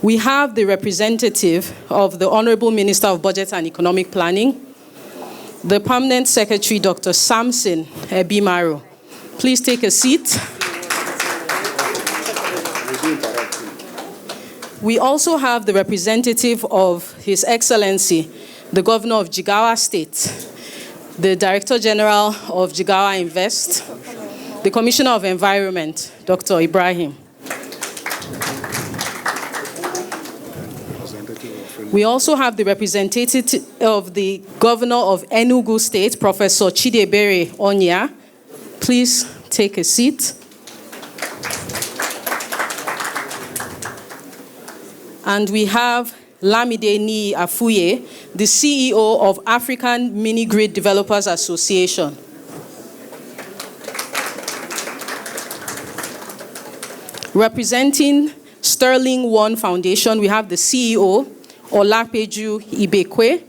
We have the representative of the Honorable Minister of Budget and Economic Planning, the Permanent Secretary, Dr. Samson Ebimaro. Please take a seat. We also have the representative of His Excellency, the Governor of Jigawa State, the Director General of Jigawa Invest, the Commissioner of Environment, Dr. Ibrahim. We also have the representative of the Governor of Enugu State, Professor Chidebere Onya. Please take a seat. And we have Lamide Ni Afuye, the CEO of African Mini Grid Developers Association. Representing Sterling One Foundation, we have the CEO, Olapeju Ibekwe.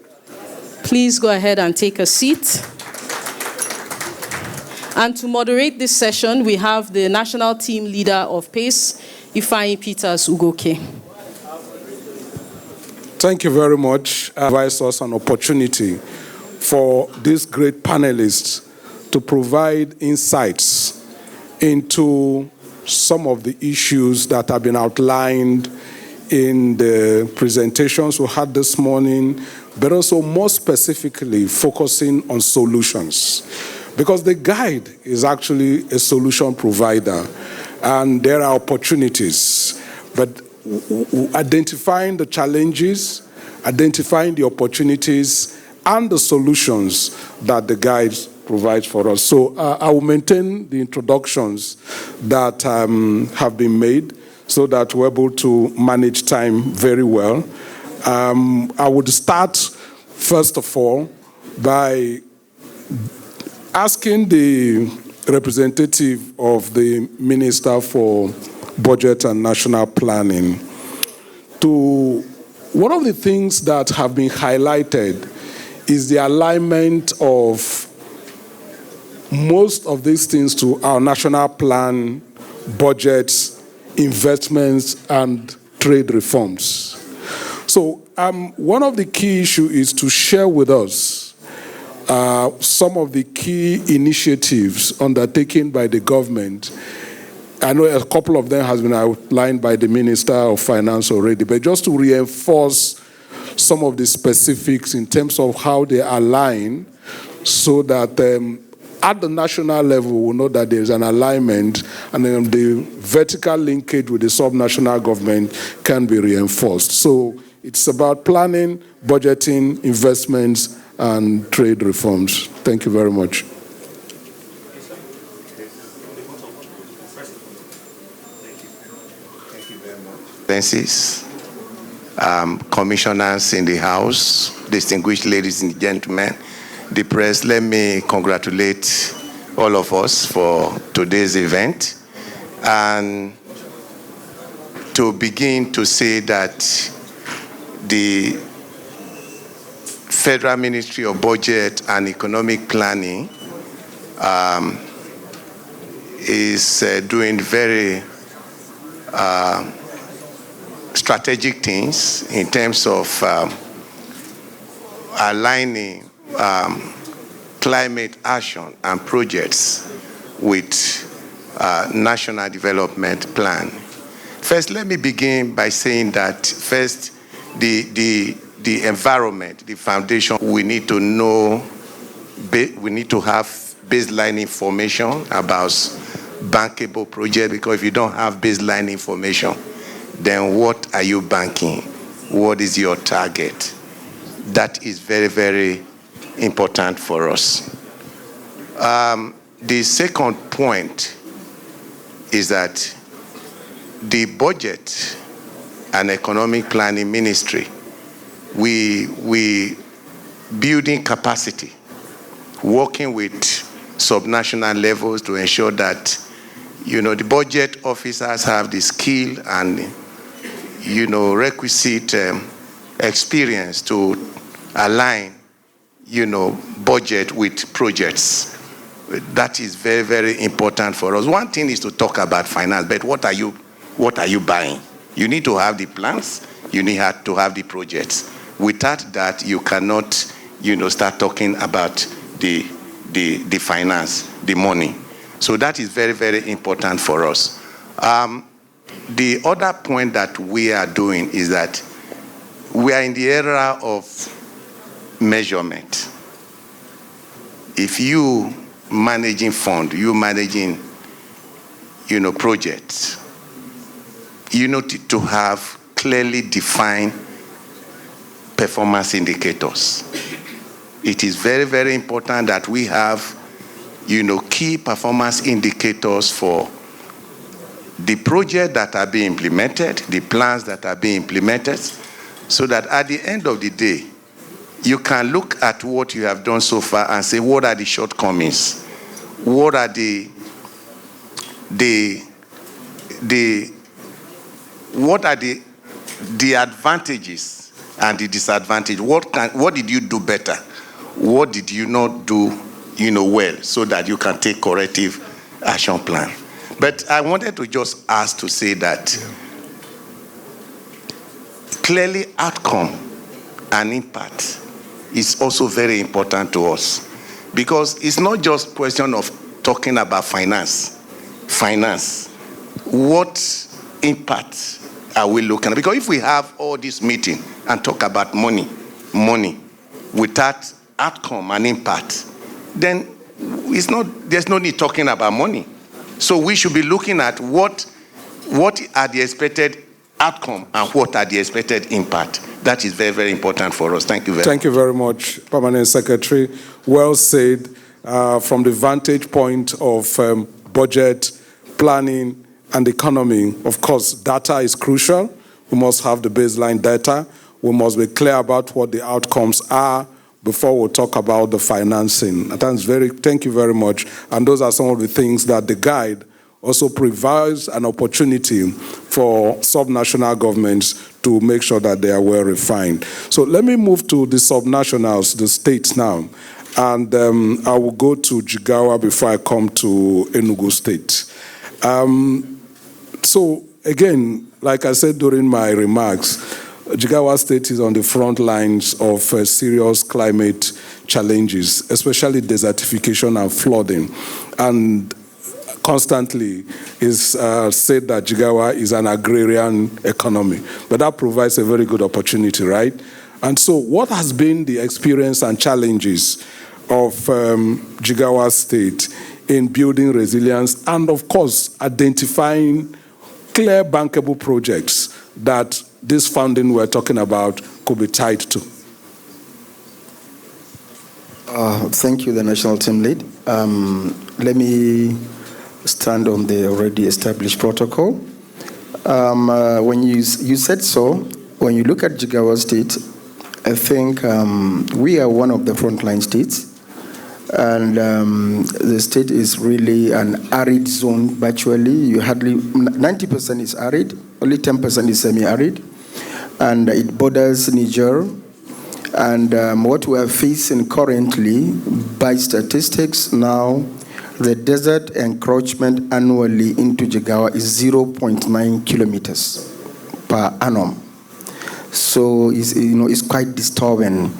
Please go ahead and take a seat. And to moderate this session, we have the National Team Leader of PACE, Ifeanyi Peters Ugoke. Thank you very much. Provides us an opportunity for these great panelists to provide insights into some of the issues that have been outlined in the presentations we had this morning, but also more specifically focusing on solutions. Because the guide is actually a solution provider, and there are opportunities. But identifying the challenges, identifying the opportunities, and the solutions that the guide provides for us. So I will maintain the introductions that have been made so that we're able to manage time very well. I would start, first of all, by asking the representative of the Minister for Budget and National Planning to one of the things that have been highlighted is the alignment of most of these things to our national plan, budgets, investments, and trade reforms. So one of the key issues is to share with us some of the key initiatives undertaken by the government. I know a couple of them has been outlined by the Minister of Finance already, but just to reinforce some of the specifics in terms of how they align so that at the national level, we know that there's an alignment, and then the vertical linkage with the sub-national government can be reinforced. So it's about planning, budgeting, investments, and trade reforms. Thank you very much. Commissioners in the House, distinguished ladies and gentlemen, the press, let me congratulate all of us for today's event, and to begin to say that the Federal Ministry of Budget and Economic Planning is doing very strategic things in terms of aligning climate action and projects with national development plan. First, let me begin by saying that first, the environment, the foundation, we need to know, we need to have baseline information about bankable projects, because if you don't have baseline information, then what are you banking? What is your target? That is very, very important for us. The second point is that the Budget and Economic Planning Ministry, we building capacity, working with subnational levels to ensure that, the budget officers have the skill and, requisite experience to align, budget with projects. That is very, very important for us. One thing is to talk about finance, but what are you buying? You need to have the plans. You need to have the projects. Without that, you cannot, start talking about the finance, the money. So that is very, very important for us. The other point that we are doing is that we are in the era of measurement. If you managing fund, you managing, projects, you need to have clearly defined performance indicators. It is very, very important that we have, key performance indicators for the projects that are being implemented, the plans that are being implemented, so that at the end of the day, you can look at what you have done so far and say, what are the shortcomings? What are the advantages and the disadvantages? What did you do better? What did you not do, well, so that you can take corrective action plan? But I wanted to just ask to say that clearly outcome and impact is also very important to us, because it's not just a question of talking about finance. What impact are we looking at? Because if we have all this meeting and talk about money without outcome and impact, then there's no need talking about money. So we should be looking at what are the expected outcome and what are the expected impact. That is very, very important for us. Thank you very much. Thank you very much, Permanent Secretary. Well said. From the vantage point of budget, planning, and economy, of course, data is crucial. We must have the baseline data. We must be clear about what the outcomes are before we talk about the financing. Thank you very much. And those are some of the things that the guide also provides an opportunity for subnational governments to make sure that they are well refined. So let me move to the subnationals, the states now. And I will go to Jigawa before I come to Enugu State. So again, like I said during my remarks, Jigawa State is on the front lines of serious climate challenges, especially desertification and flooding. And constantly is said that Jigawa is an agrarian economy, but that provides a very good opportunity, right? And so what has been the experience and challenges of Jigawa State in building resilience and, of course, identifying clear bankable projects that this funding we're talking about could be tied to? Thank you, the National Team Lead. Let me stand on the already established protocol. When you said so, when you look at Jigawa State, I think we are one of the frontline states. And the state is really an arid zone virtually. You hardly, 90% is arid, only 10% is semi-arid. And it borders Niger. And what we are facing currently, by statistics now, the desert encroachment annually into Jigawa is 0.9 kilometers per annum. So it's quite disturbing.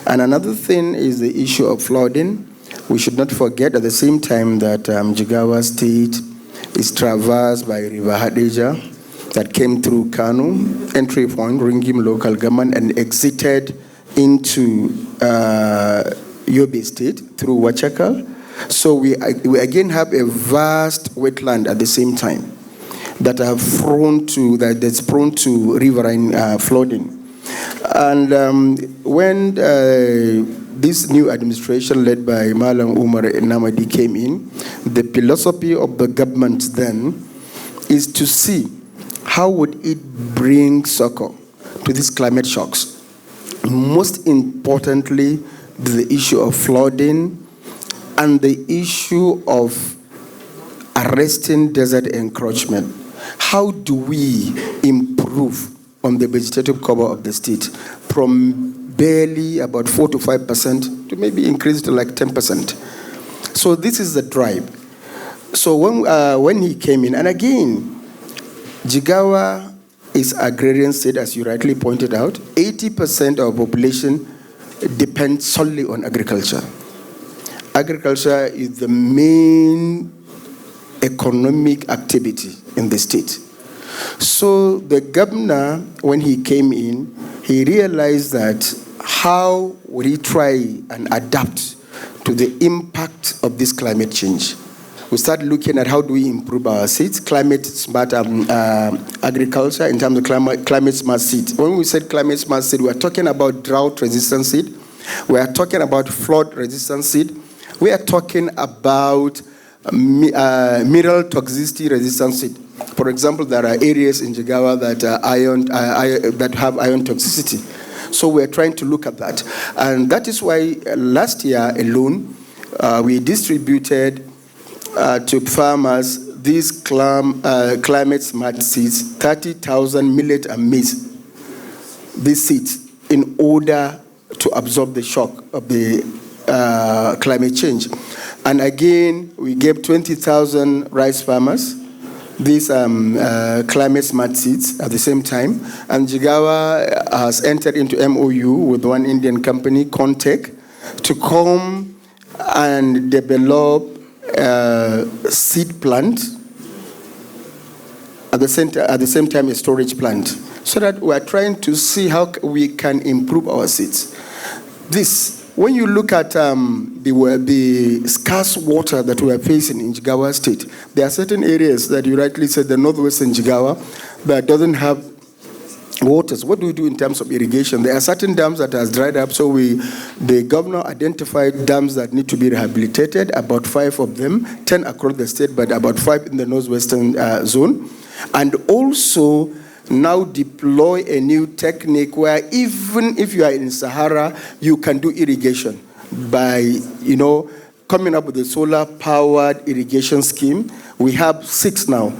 And another thing is the issue of flooding. We should not forget at the same time that Jigawa State is traversed by River Hadeja that came through Kanu, entry point, Ringim local government, and exited into Yobe State through Wachakal. So we again have a vast wetland at the same time that's prone to riverine flooding. And when this new administration led by Malam Umar Namadi came in, the philosophy of the government then is to see how would it bring succor to these climate shocks. Most importantly, the issue of flooding and the issue of arresting desert encroachment. How do we improve on the vegetative cover of the state from barely about 4 to 5% to maybe increase to like 10%? So this is the drive. So when he came in, and again, Jigawa is agrarian state, as you rightly pointed out. 80% of our population depends solely on agriculture. Agriculture is the main economic activity in the state. So the governor, when he came in, he realized that how would he try and adapt to the impact of this climate change. We start looking at how do we improve our seeds, climate smart agriculture in terms of climate smart seed. When we said climate smart seed, we are talking about drought resistant seed. We are talking about flood resistant seed. We are talking about mineral toxicity resistant seed. For example, there are areas in Jigawa that that have iron toxicity. So we are trying to look at that. And that is why last year alone, we distributed to farmers these climate smart seeds, 30,000 millet and maize, these seeds, in order to absorb the shock of the climate change. And again, we gave 20,000 rice farmers these climate smart seeds at the same time. And Jigawa has entered into MOU with one Indian company, Contech, to come and develop seed plant, at the same time a storage plant, so that we are trying to see how we can improve our seeds. When you look at the scarce water that we are facing in Jigawa State, there are certain areas that you rightly said, the northwestern Jigawa, that doesn't have waters. What do we do in terms of irrigation? There are certain dams that has dried up, so the governor identified dams that need to be rehabilitated, about 5 of them, 10 across the state, but about 5 in the northwestern zone. And also now deploy a new technique where even if you are in Sahara, you can do irrigation by, coming up with a solar-powered irrigation scheme. We have 6 now.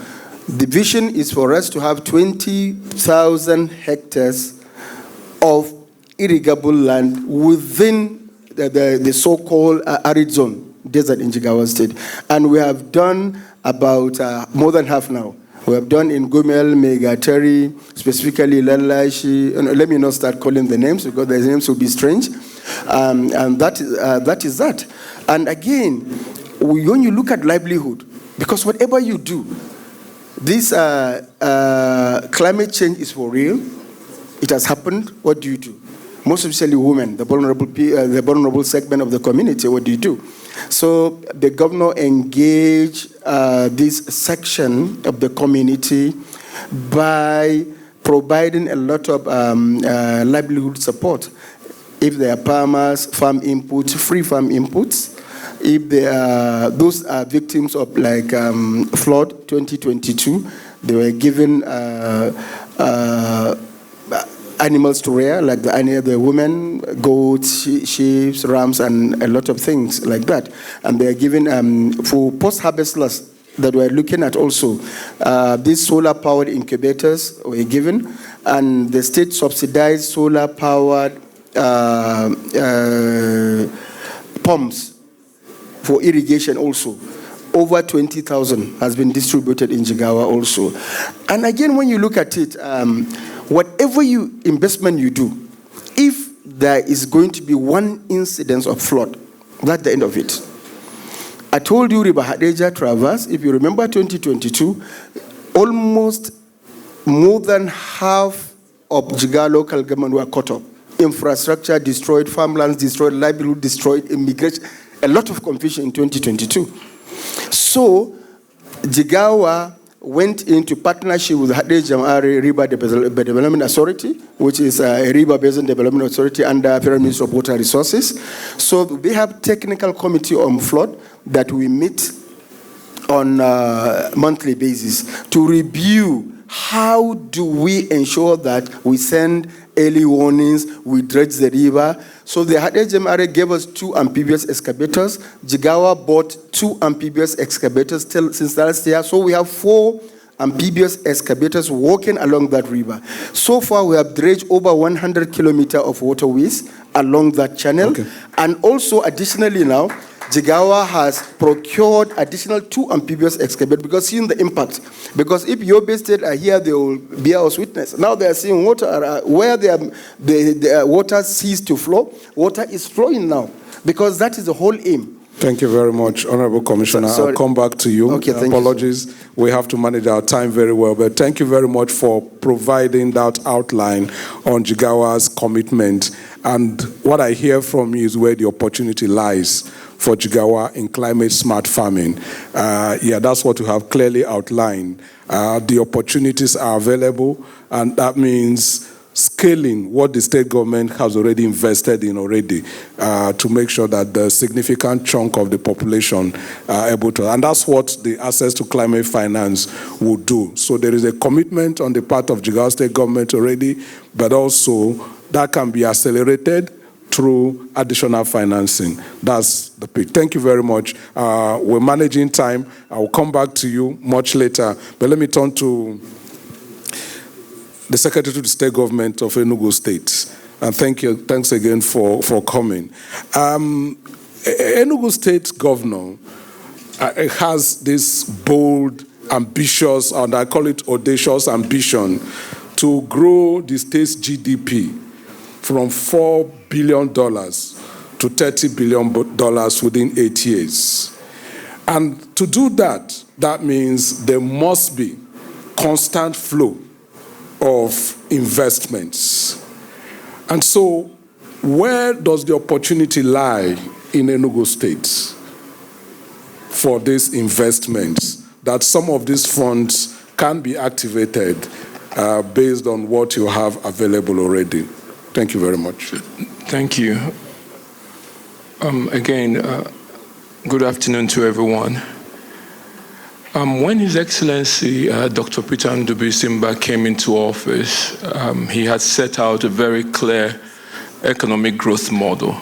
The vision is for us to have 20,000 hectares of irrigable land within the so-called arid zone, desert in Jigawa State. And we have done about more than half now. We have done in Gumel, Megatari, specifically Lalashi. Let me not start calling the names because the names will be strange. And that is that. And again, when you look at livelihood, because whatever you do, this climate change is for real. It has happened. What do you do? Most especially women, the vulnerable segment of the community. What do you do? So the governor engaged this section of the community by providing a lot of livelihood support. If they are farmers, farm inputs, free farm inputs. If they are, those are victims of flood 2022, they were given animals to rear, like the women, goats, sheep, rams, and a lot of things like that. And they are given for post-harvest loss that we're looking at also. These solar-powered incubators were given, and the state subsidized solar-powered pumps for irrigation also. Over 20,000 has been distributed in Jigawa also. And again, when you look at it, whatever investment you do, if there is going to be one incidence of flood, that's the end of it. I told you River Hadeja Traverse, if you remember 2022, almost more than half of Jigawa local government were caught up. Infrastructure destroyed, farmlands destroyed, livelihood destroyed, immigration, a lot of confusion in 2022. So Jigawa went into partnership with Hadeja River Development Authority, which is a river basin development authority under Federal Ministry of Water Resources. So they have technical committee on flood that we meet on a monthly basis to review how do we ensure that we send early warnings, we dredge the river. So the Hadeja gave us 2 amphibious excavators. Jigawa bought 2 amphibious excavators since last year. So we have 4 amphibious excavators walking along that river. So far, we have dredged over 100 kilometers of waterways along that channel. Okay. And also, additionally now, Jigawa has procured additional 2 amphibious excavators because seeing the impact. Because if Yobe State are here, they will bear us witness. Now they are seeing water where the water ceased to flow. Water is flowing now because that is the whole aim. Thank you very much, Honorable Commissioner. Sorry. I'll come back to you. Okay, thank Apologies. you. We have to manage our time very well, but thank you very much for providing that outline on Jigawa's commitment. And what I hear from you is where the opportunity lies for Jigawa in climate-smart farming. That's what you have clearly outlined. The opportunities are available, and that means scaling what the state government has already invested in to make sure that the significant chunk of the population are able to. And that's what the access to climate finance will do. So there is a commitment on the part of Jigawa state government already, but also that can be accelerated through additional financing. That's the pick. Thank you very much. We're managing time. I will come back to you much later. But let me turn to the Secretary to the State Government of Enugu State. And thanks again for coming. Enugu State Governor has this bold, ambitious, and I call it audacious ambition to grow the state's GDP from $4 billion to $30 billion within 8 years. And to do that, that means there must be constant flow of investments. And so, where does the opportunity lie in Enugu State for these investments, that some of these funds can be activated based on what you have available already? Thank you very much. Thank you. Good afternoon to everyone. When His Excellency Dr. Peter Ndubuisi came into office, he had set out a very clear economic growth model.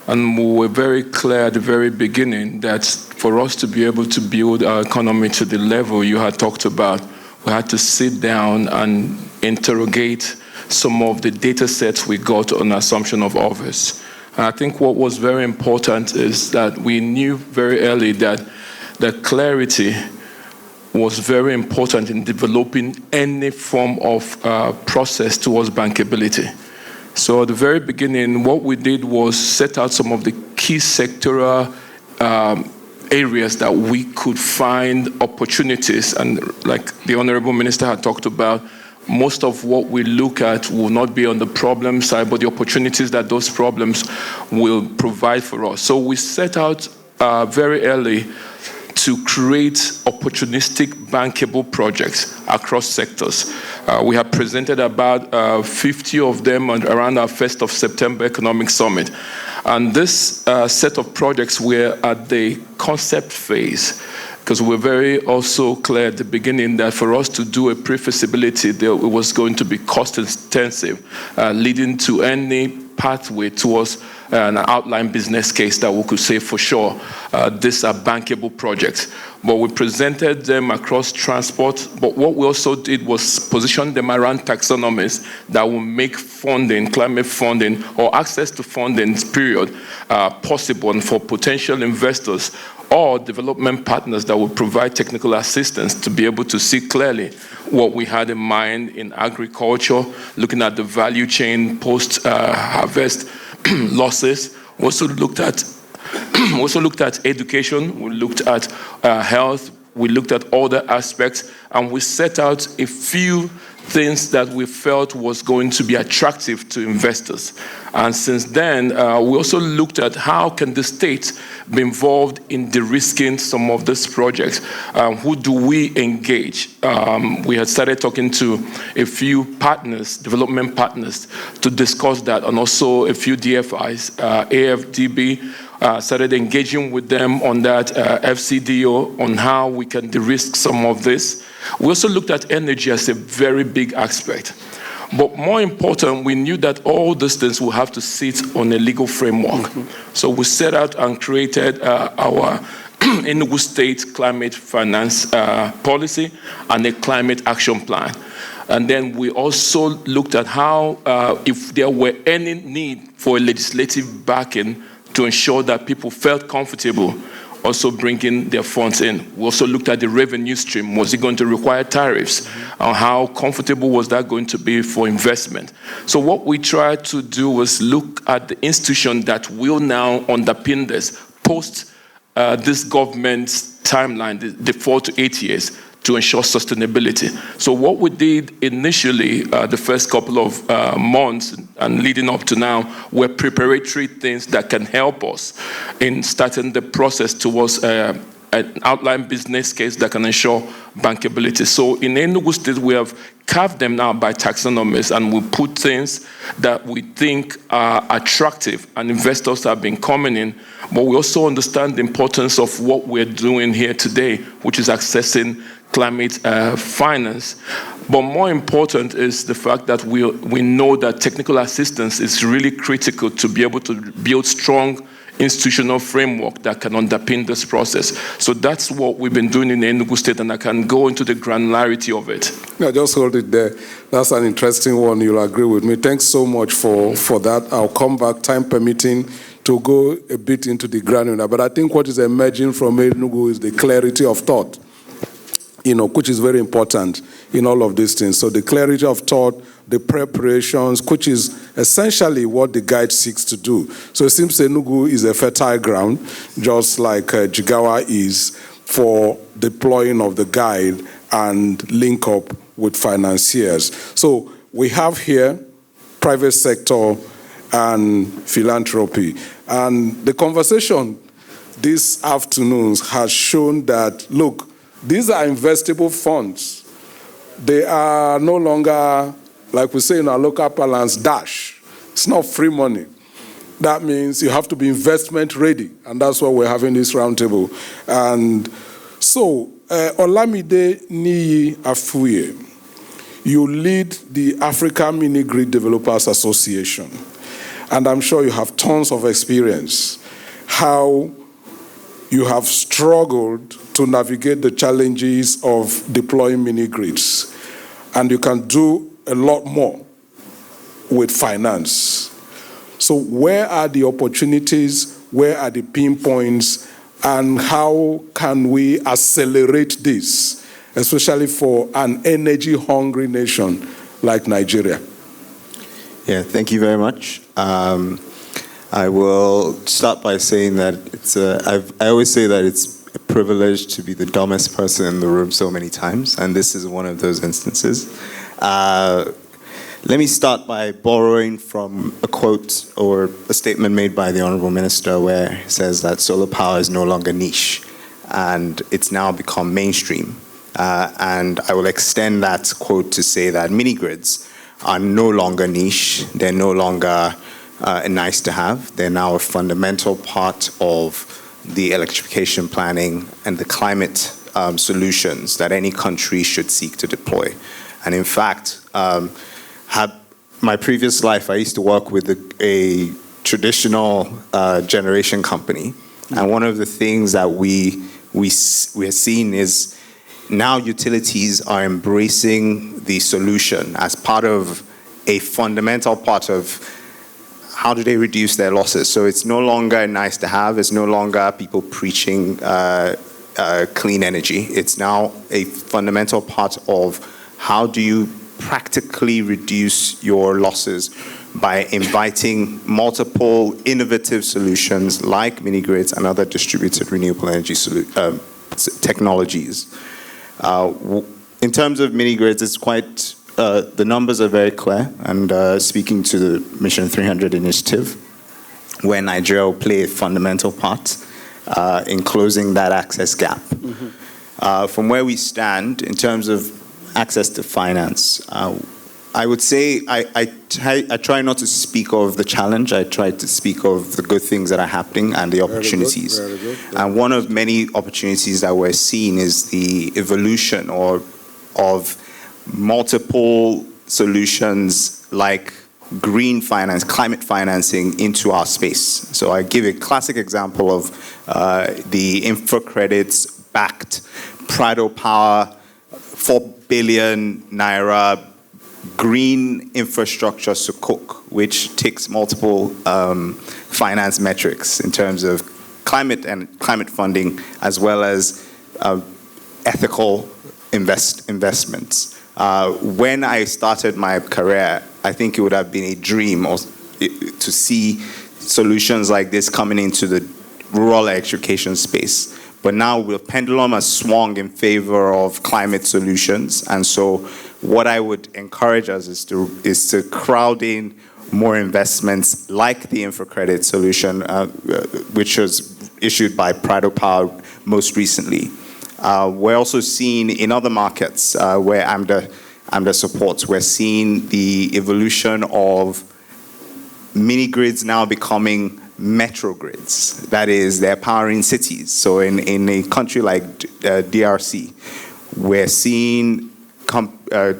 And we were very clear at the very beginning that for us to be able to build our economy to the level you had talked about, we had to sit down and interrogate some of the data sets we got on assumption of office. And I think what was very important is that we knew very early that the clarity was very important in developing any form of process towards bankability. So at the very beginning, what we did was set out some of the key sectoral areas that we could find opportunities. And like the Honorable Minister had talked about, most of what we look at will not be on the problem side, but the opportunities that those problems will provide for us. So we set out very early to create opportunistic bankable projects across sectors. We have presented about 50 of them around our 1st of September Economic Summit. And this set of projects were at the concept phase, because we're very also clear at the beginning that for us to do a pre-feasibility, it was going to be cost intensive, leading to any pathway towards an outline business case that we could say for sure these are bankable projects. But we presented them across transport, but what we also did was position them around taxonomies that will make funding, climate funding, or access to funding period possible, and for potential investors or development partners that will provide technical assistance to be able to see clearly what we had in mind in agriculture, looking at the value chain post-harvest losses. We also looked at education, we looked at health, we looked at other aspects, and we set out a few things that we felt was going to be attractive to investors. And since then, we also looked at how can the state be involved in de-risking some of these projects. Who do we engage? We had started talking to a few partners, development partners, to discuss that, and also a few DFIs, AFDB, started engaging with them on that, FCDO, on how we can de-risk some of this. We also looked at energy as a very big aspect. But more important, we knew that all these things will have to sit on a legal framework. So we set out and created our Enugu State Climate Finance Policy and a Climate Action Plan. And then we also looked at how, if there were any need for a legislative backing to ensure that people felt comfortable also bringing their funds in. We also looked at the revenue stream. Was it going to require tariffs? And how comfortable was that going to be for investment? So what we tried to do was look at the institution that will now underpin this post this government's timeline, the 4 to 8 years, to ensure sustainability. So what we did initially, the first couple of months and leading up to now, were preparatory things that can help us in starting the process towards an outline business case that can ensure bankability. So in Enugu State, we have carved them now by taxonomies, and we put things that we think are attractive, and investors have been coming in. But we also understand the importance of what we're doing here today, which is accessing climate finance. But more important is the fact that we know that technical assistance is really critical to be able to build strong institutional framework that can underpin this process. So that's what we've been doing in Enugu State, and I can go into the granularity of it. Yeah, just hold it there. That's an interesting one. You'll agree with me. Thanks so much for that. I'll come back, time permitting, to go a bit into the granular. But I think what is emerging from Enugu is the clarity of thought, which is very important in all of these things. So the clarity of thought, the preparations, which is essentially what the guide seeks to do. So it seems Enugu is a fertile ground, just like Jigawa is, for deploying of the guide and link up with financiers. So we have here private sector and philanthropy. And the conversation this afternoon has shown that, look, these are investable funds. They are no longer, like we say in our local parlance, dash. It's not free money. That means you have to be investment ready, and that's why we're having this roundtable. And so, Olamide Niyi Afuye, you lead the African Mini Grid Developers Association, and I'm sure you have tons of experience how you have struggled to navigate the challenges of deploying mini grids. And you can do a lot more with finance. So where are the opportunities? Where are the pinpoints? And how can we accelerate this, especially for an energy-hungry nation like Nigeria? Yeah, thank you very much. I will start by saying that I always say that it's a privilege to be the dumbest person in the room so many times, and this is one of those instances. Let me start by borrowing from a quote or a statement made by the Honorable Minister where he says that solar power is no longer niche, and it's now become mainstream. And I will extend that quote to say that mini-grids are no longer niche, they're no longer nice to have. They're now a fundamental part of the electrification planning and the climate solutions that any country should seek to deploy. And in fact, my previous life, I used to work with a traditional generation company. And one of the things that we're seeing is now utilities are embracing the solution as part of a fundamental part of how do they reduce their losses? So it's no longer nice to have. It's no longer people preaching clean energy. It's now a fundamental part of how do you practically reduce your losses by inviting multiple innovative solutions like mini-grids and other distributed renewable energy technologies. In terms of mini-grids, it's quite the numbers are very clear, and speaking to the Mission 300 initiative, where Nigeria will play a fundamental part in closing that access gap. Mm-hmm. From where we stand in terms of access to finance, I would say I try not to speak of the challenge. I try to speak of the good things that are happening and the opportunities. Very good. Yeah. And one of many opportunities that we're seeing is the evolution of multiple solutions like green finance, climate financing into our space. So I give a classic example of the infra credits backed Prado Power 4 billion naira green infrastructure sukuk, which takes multiple finance metrics in terms of climate and climate funding, as well as ethical investments. When I started my career, I think it would have been a dream to see solutions like this coming into the rural education space. But now the pendulum has swung in favor of climate solutions. And so what I would encourage us is to crowd in more investments like the InfraCredit solution, which was issued by Prado Power most recently. We're also seeing in other markets where AMDA supports, we're seeing the evolution of mini grids now becoming metro grids. That is, they're powering cities. So in a country like DRC, we're seeing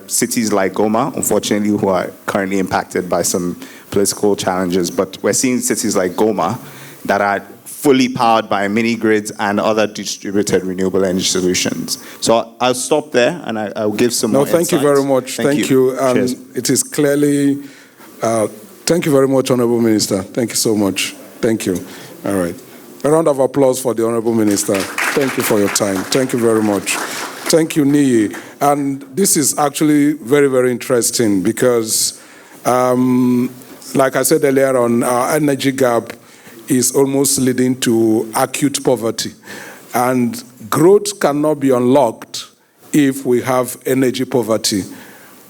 cities like Goma, unfortunately, who are currently impacted by some political challenges, but we're seeing cities like Goma that are fully powered by mini grids and other distributed renewable energy solutions. So I'll stop there and I'll give some more thank you very much. Thank you. Cheers. It is clearly, thank you very much, Honorable Minister. Thank you so much. Thank you. All right. A round of applause for the Honorable Minister. Thank you for your time. Thank you very much. Thank you, Niyi. And this is actually very, very interesting because, like I said earlier on, our energy gap is almost leading to acute poverty. And growth cannot be unlocked if we have energy poverty.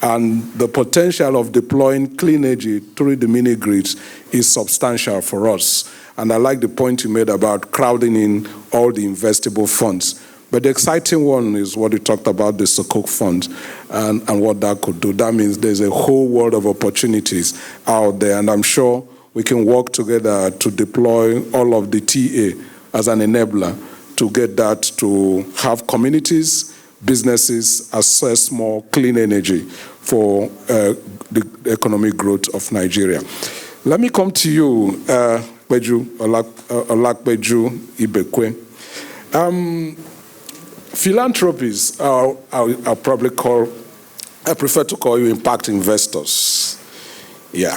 And the potential of deploying clean energy through the mini grids is substantial for us. And I like the point you made about crowding in all the investable funds. But the exciting one is what you talked about, the Sukuk fund, and what that could do. That means there's a whole world of opportunities out there, and I'm sure we can work together to deploy all of the TA as an enabler to get that to have communities, businesses access more clean energy for the economic growth of Nigeria. Let me come to you, Olakbeju Ibekwe. Philanthropies, I'll probably I prefer to call you impact investors. Yeah.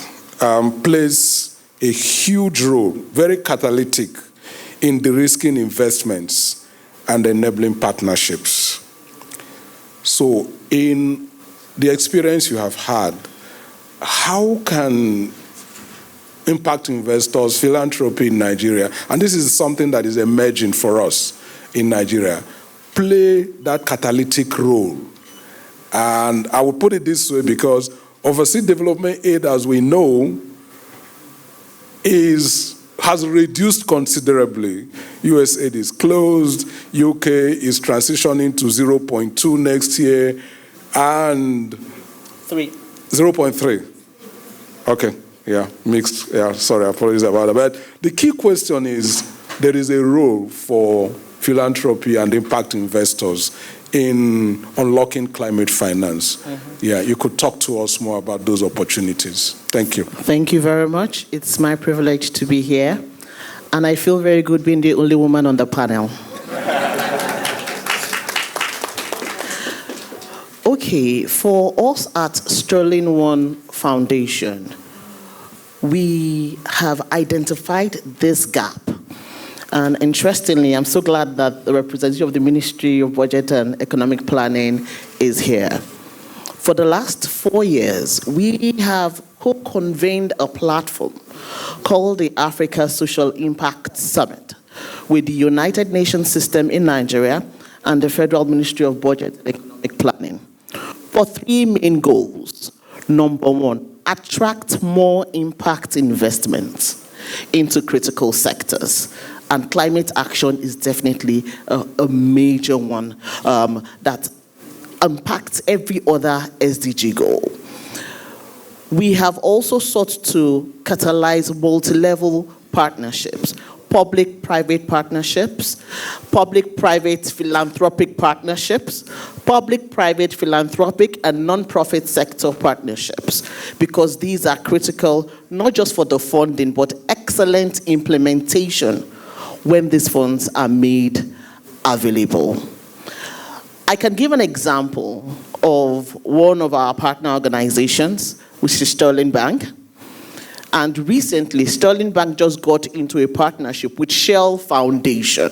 Plays a huge role, very catalytic in de-risking investments and enabling partnerships. So in the experience you have had, how can impact investors, philanthropy in Nigeria, and this is something that is emerging for us in Nigeria, play that catalytic role? And I will put it this way because overseas development aid, as we know, has reduced considerably. US aid is closed, UK is transitioning to 0.2 next year, and 0.3. Okay, yeah, mixed. Yeah, sorry, apologies about that. But the key question is, there is a role for philanthropy and impact investors in unlocking climate finance. Yeah, you could talk to us more about those opportunities. Thank you. Thank you very much. It's my privilege to be here, and I feel very good being the only woman on the panel. Okay, for us at Sterling One Foundation, we have identified this gap. And interestingly, I'm so glad that the representative of the Ministry of Budget and Economic Planning is here. For the last 4 years, we have co-convened a platform called the Africa Social Impact Summit with the United Nations System in Nigeria and the Federal Ministry of Budget and Economic Planning for 3 main goals. Number 1, attract more impact investments into critical sectors. And climate action is definitely a major one that impacts every other SDG goal. We have also sought to catalyze multi-level partnerships, public-private partnerships, public-private philanthropic partnerships, public-private philanthropic and non-profit sector partnerships, because these are critical not just for the funding, but excellent implementation when these funds are made available. I can give an example of one of our partner organizations, which is Sterling Bank. And recently, Sterling Bank just got into a partnership with Shell Foundation.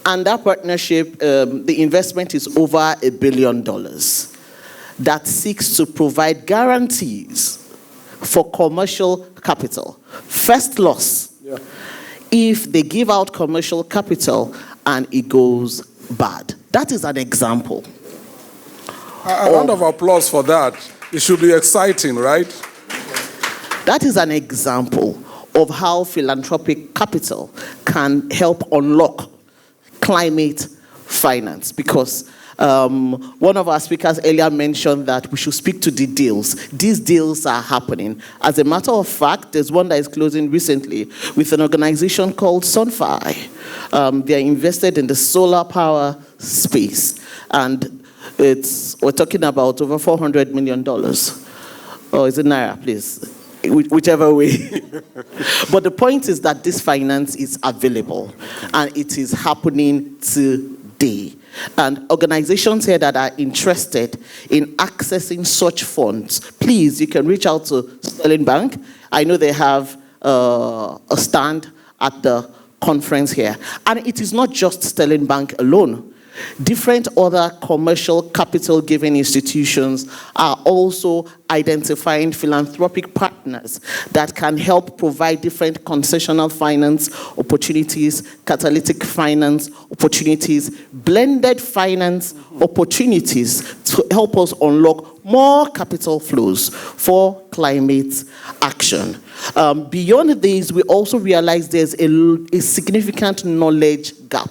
And that partnership, the investment is over $1 billion that seeks to provide guarantees for commercial capital. First loss, if they give out commercial capital and it goes bad. That is an example. A round of applause for that. It should be exciting, right? That is an example of how philanthropic capital can help unlock climate finance, because one of our speakers earlier mentioned that we should speak to the deals. These deals are happening. As a matter of fact, there's one that is closing recently with an organization called Sunfi. They are invested in the solar power space, and we're talking about over $400 million. Oh, is it Naira, please? Whichever way. But the point is that this finance is available, and it is happening today. And organizations here that are interested in accessing such funds, please, you can reach out to Sterling Bank. I know they have a stand at the conference here. And it is not just Sterling Bank alone. Different other commercial capital giving institutions are also identifying philanthropic partners that can help provide different concessional finance opportunities, catalytic finance opportunities, blended finance opportunities to help us unlock more capital flows for climate action. Beyond these, we also realize there's a significant knowledge gap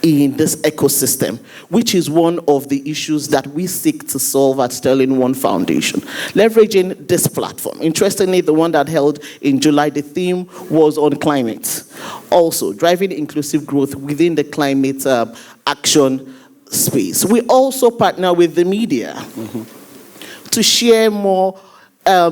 in this ecosystem, which is one of the issues that we seek to solve at Sterling One Foundation. Leveraging this platform. Interestingly, the one that held in July, the theme was on climate. Also, driving inclusive growth within the climate action space. We also partner with the media to share more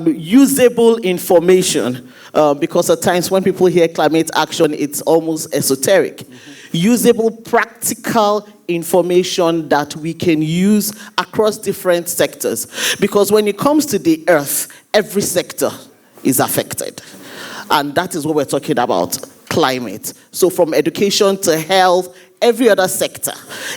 usable information, because at times when people hear climate action, it's almost esoteric. Usable, practical information that we can use across different sectors. Because when it comes to the earth, every sector is affected. And that is what we're talking about, climate. So from education to health, every other sector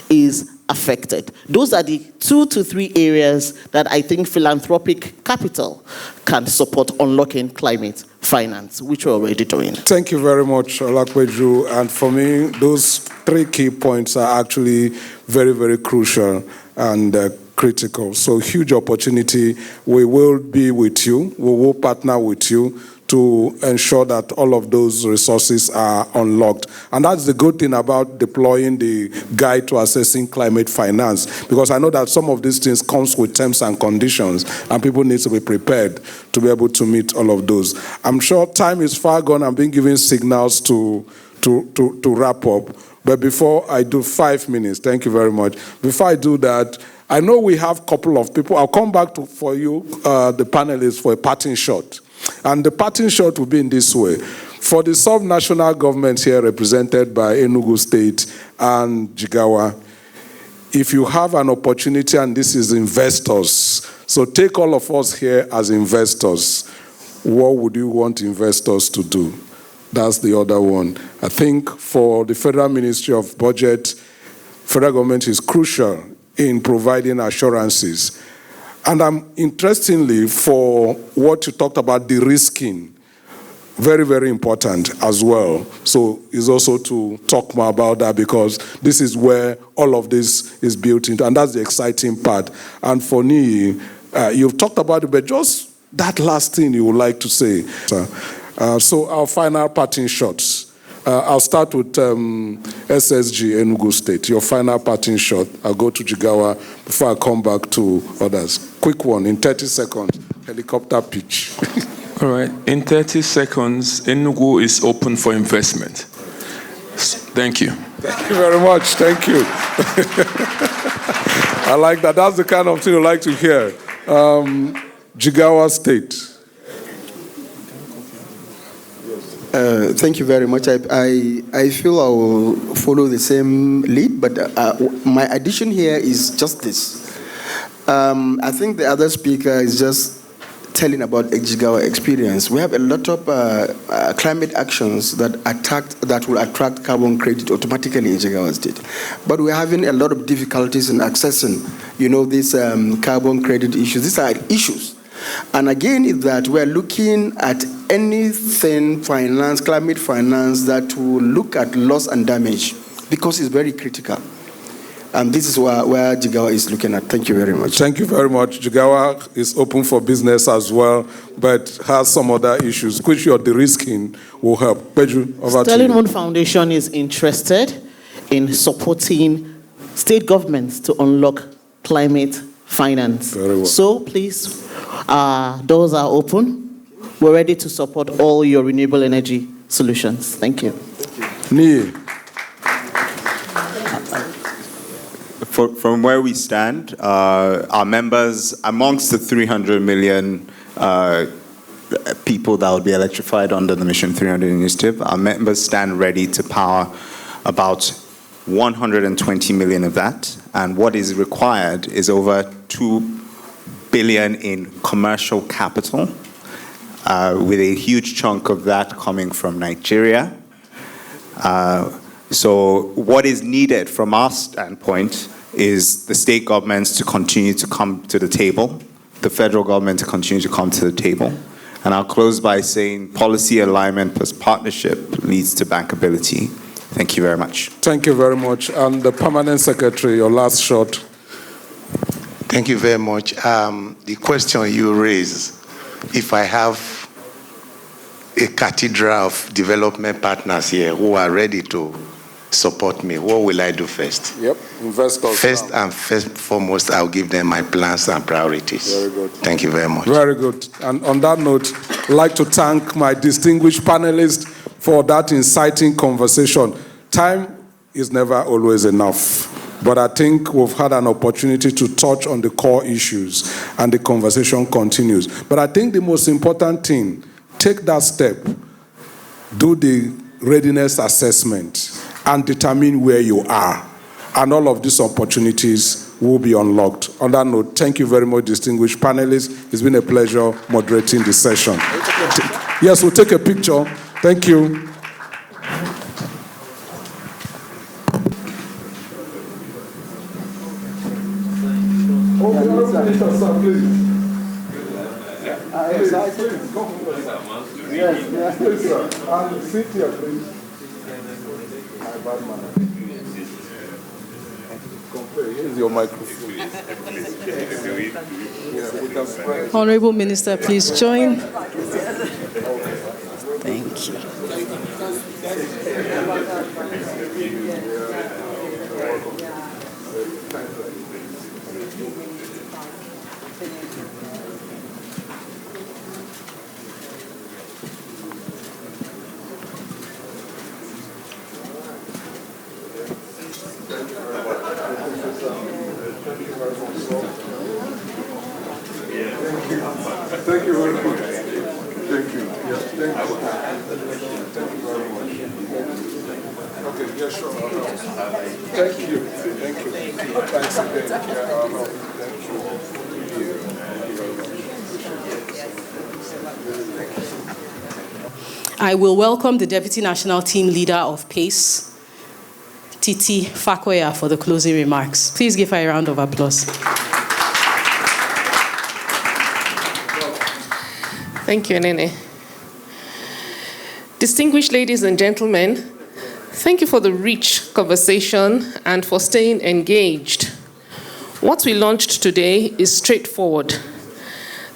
is affected. Those are the 2 to 3 areas that I think philanthropic capital can support unlocking climate finance, which we're already doing. Thank you very much, Olakweju. And for me, those 3 key points are actually very, very crucial and critical. So huge opportunity. We will be with you. We will partner with you to ensure that all of those resources are unlocked. And that's the good thing about deploying the guide to assessing climate finance, because I know that some of these things comes with terms and conditions, and people need to be prepared to be able to meet all of those. I'm sure time is far gone. I'm being given signals to wrap up. But before I do 5 minutes, thank you very much. Before I do that, I know we have a couple of people. I'll come back for you, the panelists, for a parting shot. And the parting shot will be in this way. For the sub-national governments here represented by Enugu State and Jigawa, if you have an opportunity, and this is investors, so take all of us here as investors, what would you want investors to do? That's the other one. I think for the Federal Ministry of Budget, federal government is crucial in providing assurances. And interestingly, for what you talked about, de-risking, very, very important as well. So it's also to talk more about that, because this is where all of this is built into, and that's the exciting part. And for me, you've talked about it, but just that last thing you would like to say. So our final parting shots. I'll start with SSG Enugu State. Your final parting shot. I'll go to Jigawa before I come back to others. Quick one, in 30 seconds, helicopter pitch. All right, in 30 seconds, Enugu is open for investment. Thank you. Thank you very much. Thank you. I like that. That's the kind of thing you like to hear. Jigawa State. Thank you very much. I feel I will follow the same lead, but my addition here is just this. I think the other speaker is just telling about Jigawa experience. We have a lot of climate actions that will attract carbon credit automatically in Jigawa State. But we're having a lot of difficulties in accessing, these carbon credit issues. These are issues. And again, is that we're looking at anything climate finance that will look at loss and damage, because it's very critical. And this is where Jigawa is looking at. Thank you very much. Thank you very much. Jigawa is open for business as well, but has some other issues, which your de-risking will help. Peju, over to you. Sterling Moon Foundation is interested in supporting state governments to unlock climate finance. Very well. So please, doors are open. We're ready to support all your renewable energy solutions. Thank you. Nee. From where we stand, our members, amongst the 300 million people that will be electrified under the Mission 300 initiative, our members stand ready to power about 120 million of that. And what is required is over 2 billion in commercial capital, with a huge chunk of that coming from Nigeria. So what is needed from our standpoint is the state governments to continue to come to the table, the federal government to continue to come to the table. And I'll close by saying policy alignment plus partnership leads to bankability. Thank you very much. Thank you very much. And the Permanent Secretary, your last shot. Thank you very much. The question you raise, if I have a cathedral of development partners here who are ready to support me, what will I do first? Yep, investors. First and foremost, I'll give them my plans and priorities. Very good. Thank you very much. Very good. And on that note, I'd like to thank my distinguished panelists for that inciting conversation. Time is never always enough, but I think we've had an opportunity to touch on the core issues, and the conversation continues. But I think the most important thing, take that step, do the readiness assessment, and determine where you are. And all of these opportunities will be unlocked. On that note, thank you very much, distinguished panelists. It's been a pleasure moderating this session. Yes, we'll take a picture. Thank you. Sit here, please. Here's your microphone. Honorable Minister, please join. Thank you. Thank you very much. Thank you. Yes, thank you. Thank you very much. Okay, yeah, sure. Thank you. Thank you. Thanks again. Thank you. I will welcome the Deputy National Team Leader of PACE, Titi Fakoya, for the closing remarks. Please give her a round of applause. Thank you, Nene. Distinguished ladies and gentlemen, thank you for the rich conversation and for staying engaged. What we launched today is straightforward,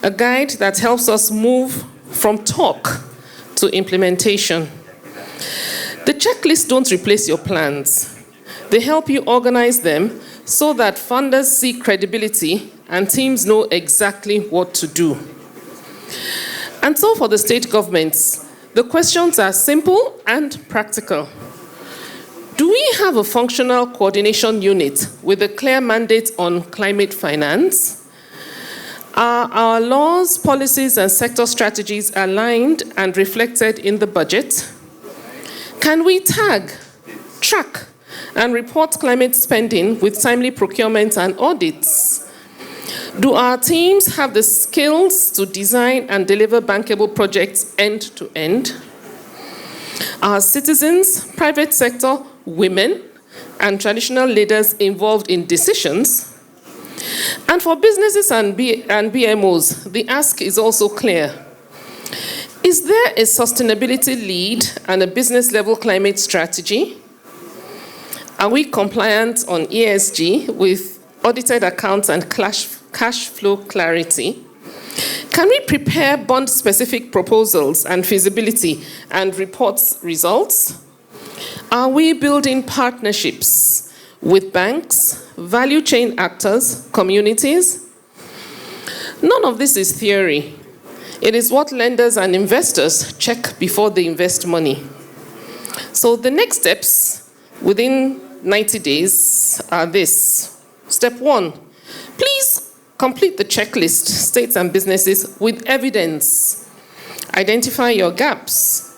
a guide that helps us move from talk to implementation. The checklists don't replace your plans. They help you organize them so that funders see credibility and teams know exactly what to do. And so for the state governments, the questions are simple and practical. Do we have a functional coordination unit with a clear mandate on climate finance? Are our laws, policies, and sector strategies aligned and reflected in the budget? Can we tag, track, and report climate spending with timely procurement and audits? Do our teams have the skills to design and deliver bankable projects end to end? Are citizens, private sector, women, and traditional leaders involved in decisions? And for businesses and BMOs, the ask is also clear. Is there a sustainability lead and a business-level climate strategy? Are we compliant on ESG with audited accounts and cash flow clarity? Can we prepare bond-specific proposals and feasibility and reports results? Are we building partnerships with banks, value chain actors, communities? None of this is theory. It is what lenders and investors check before they invest money. So the next steps within 90 days are this. Step 1, please complete the checklist, states and businesses, with evidence. Identify your gaps.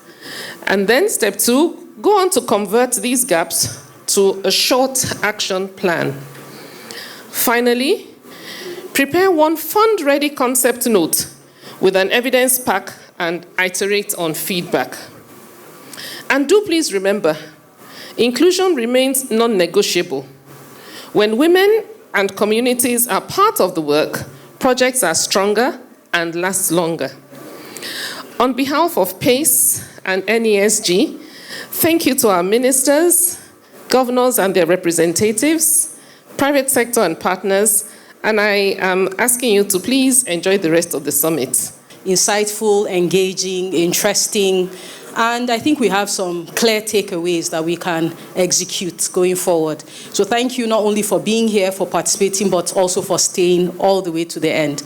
And then step 2, go on to convert these gaps to a short action plan. Finally, prepare one fund-ready concept note with an evidence pack and iterate on feedback. And do please remember, inclusion remains non-negotiable. When women and communities are part of the work, projects are stronger and last longer. On behalf of PACE and NESG, thank you to our ministers, governors and their representatives, private sector and partners, and I am asking you to please enjoy the rest of the summit. Insightful, engaging, interesting, and I think we have some clear takeaways that we can execute going forward. So thank you not only for being here, for participating, but also for staying all the way to the end.